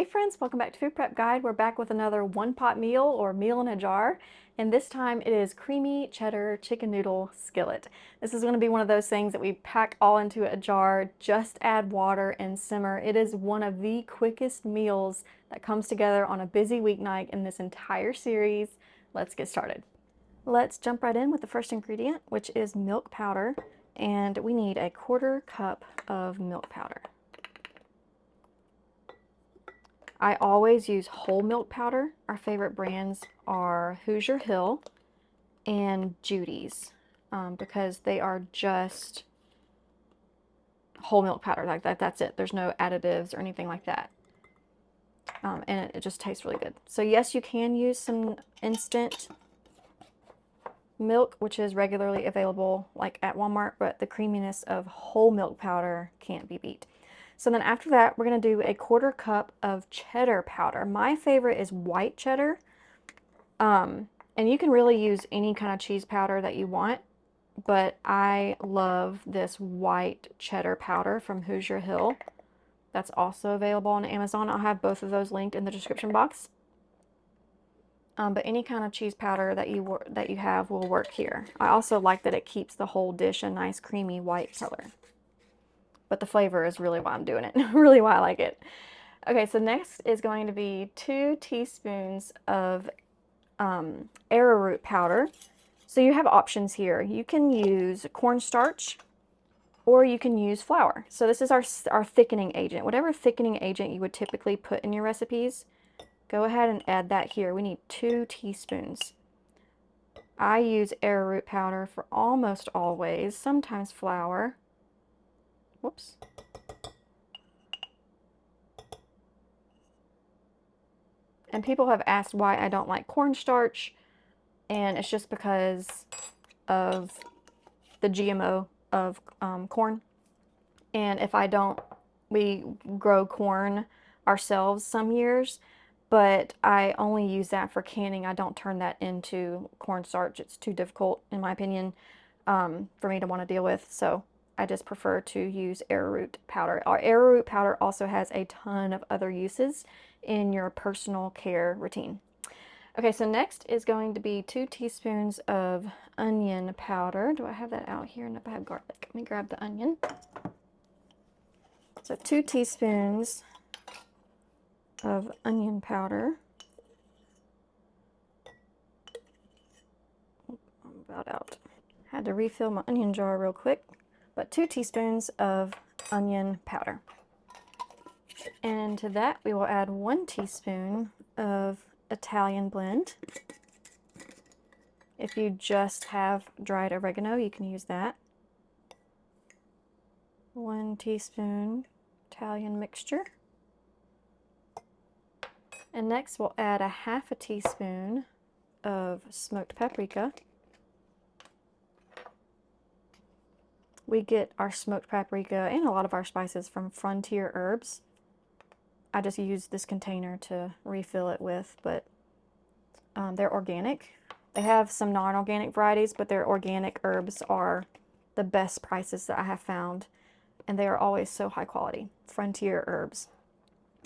friends, welcome back to Food Prep Guide. We're back with another one pot meal or meal in a jar, and this time it is creamy cheddar chicken noodle skillet. This is going to be one of those things that we pack all into a jar, just add water and simmer. It is one of the quickest meals that comes together on a busy weeknight in this entire series. Let's get started. Let's jump right in with the first ingredient, which is milk powder, and we need a 1/4 cup of milk powder. I always use whole milk powder. Our favorite brands are Hoosier Hill and Judy's because they are just whole milk powder like that. That's it. There's no additives or anything like that. And it just tastes really good. So yes, you can use some instant milk, which is regularly available like at Walmart, but the creaminess of whole milk powder can't be beat. So then after that, we're going to do a 1/4 cup of cheddar powder. My favorite is white cheddar. And you can really use any kind of cheese powder that you want, but I love this white cheddar powder from Hoosier Hill. That's also available on Amazon. I'll have both of those linked in the description box. But any kind of cheese powder that you have will work here. I also like that it keeps the whole dish a nice creamy white color. But the flavor is really why I'm doing it, really why I like it. Okay, so next is going to be 2 teaspoons of arrowroot powder. So you have options here. You can use cornstarch or you can use flour. So this is our thickening agent. Whatever thickening agent you would typically put in your recipes, go ahead and add that here. We need 2 teaspoons. I use arrowroot powder for almost always, sometimes flour. Whoops. And people have asked why I don't like cornstarch, and it's just because of the GMO of corn. And if I don't, we grow corn ourselves some years, but I only use that for canning. I don't turn that into cornstarch. It's too difficult, in my opinion, for me to want to deal with. So I just prefer to use arrowroot powder. Our arrowroot powder also has a ton of other uses in your personal care routine. Okay, so next is going to be 2 teaspoons of onion powder. Do I have that out here? Nope, I have garlic. Let me grab the onion. So 2 teaspoons of onion powder. I'm about out. Had to refill my onion jar real quick. But 2 teaspoons of onion powder. And to that we will add 1 teaspoon of Italian blend. If you just have dried oregano, you can use that. 1 teaspoon Italian mixture. And next we'll add 1/2 teaspoon of smoked paprika. We get our smoked paprika and a lot of our spices from Frontier Herbs. I just use this container to refill it with, but they're organic. They have some non-organic varieties, but their organic herbs are the best prices that I have found, and they are always so high quality. Frontier Herbs.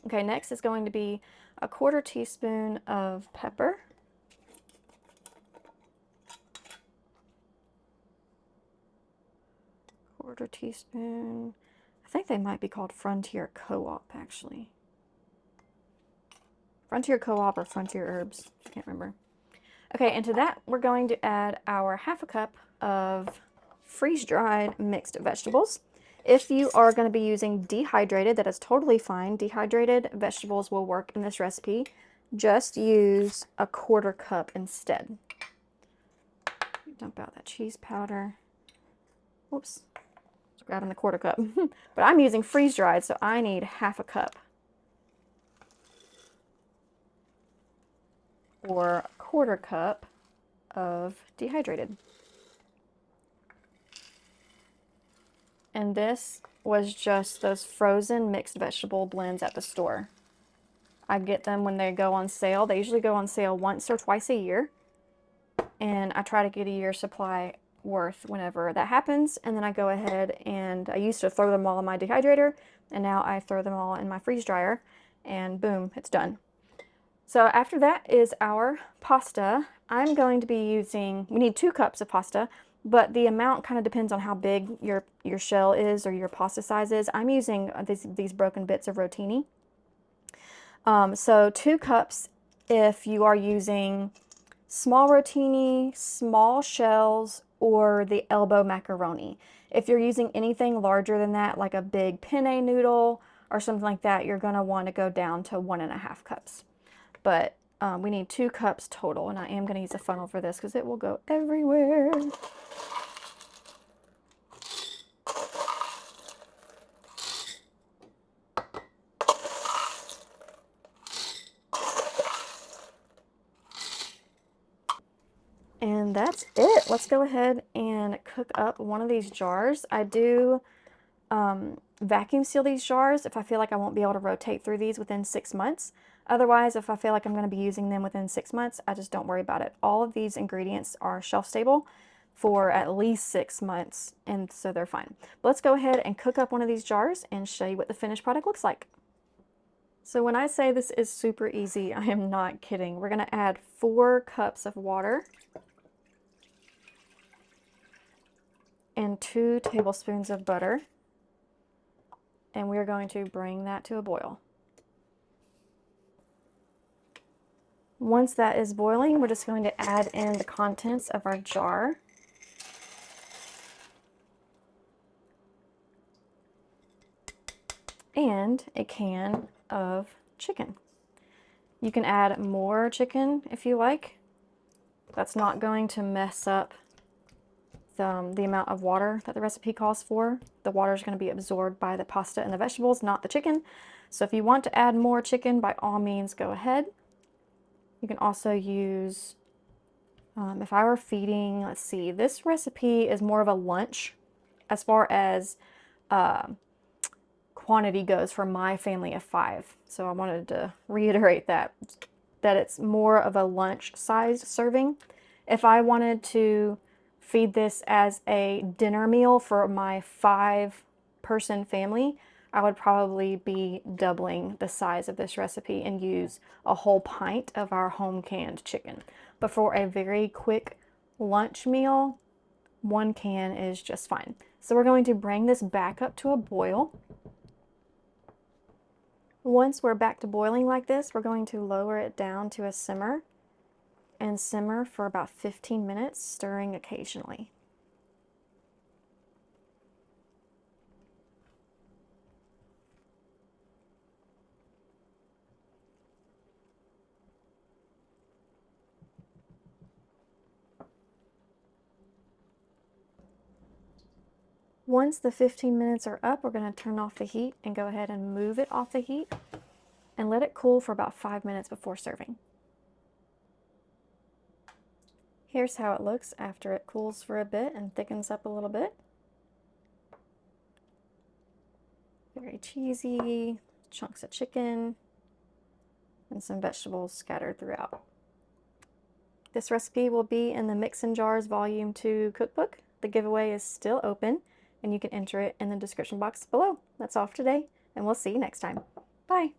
Okay, next is going to be a 1/4 teaspoon of pepper. Quarter teaspoon. I think they might be called Frontier Co-op, actually. Frontier Co-op or Frontier Herbs. I can't remember. Okay, and to that, we're going to add our 1/2 cup of freeze-dried mixed vegetables. If you are going to be using dehydrated, that is totally fine. Dehydrated vegetables will work in this recipe. Just use a 1/4 cup instead. Dump out that cheese powder. Whoops. Grabbing the 1/4 cup. But I'm using freeze-dried, so I need 1/2 cup. Or 1/4 cup of dehydrated. And this was just those frozen mixed vegetable blends at the store. I get them when they go on sale. They usually go on sale once or twice a year. And I try to get a year's supply worth whenever that happens, and then I go ahead and I used to throw them all in my dehydrator, and now I throw them all in my freeze dryer, and boom, it's done. So after that is our pasta. I'm going to be using, we need 2 cups of pasta, but the amount kind of depends on how big your shell is or your pasta size is. I'm using these broken bits of rotini. So 2 cups if you are using small rotini, small shells, or the elbow macaroni. If you're using anything larger than that, like a big penne noodle or something like that, you're going to want to go down to 1.5 cups. But we need 2 cups total, and I am going to use a funnel for this because it will go everywhere. And that's it. Let's go ahead and cook up one of these jars. I do vacuum seal these jars if I feel like I won't be able to rotate through these within 6 months. Otherwise, if I feel like I'm going to be using them within 6 months, I just don't worry about it. All of these ingredients are shelf stable for at least 6 months, and so they're fine. But let's go ahead and cook up one of these jars and show you what the finished product looks like. So when I say this is super easy, I am not kidding. We're going to add 4 cups of water and 2 tablespoons of butter, and we're going to bring that to a boil. Once that is boiling, we're just going to add in the contents of our jar. And a can of chicken. You can add more chicken if you like. That's not going to mess up the amount of water that the recipe calls for. The water is going to be absorbed by the pasta and the vegetables, not the chicken. So if you want to add more chicken, by all means, go ahead. You can also use, if I were feeding, let's see, this recipe is more of a lunch as far as quantity goes for my family of 5. So I wanted to reiterate that it's more of a lunch-sized serving. If I wanted to feed this as a dinner meal for my 5-person family, I would probably be doubling the size of this recipe and use a whole pint of our home canned chicken. But for a very quick lunch meal, 1 can is just fine. So we're going to bring this back up to a boil. Once we're back to boiling like this, we're going to lower it down to a simmer and simmer for about 15 minutes, stirring occasionally. Once the 15 minutes are up, we're going to turn off the heat and go ahead and move it off the heat and let it cool for about 5 minutes before serving. Here's how it looks after it cools for a bit and thickens up a little bit. Very cheesy, chunks of chicken, and some vegetables scattered throughout. This recipe will be in the Mixin' Jars Volume 2 cookbook. The giveaway is still open, and you can enter it in the description box below. That's all for today, and we'll see you next time. Bye!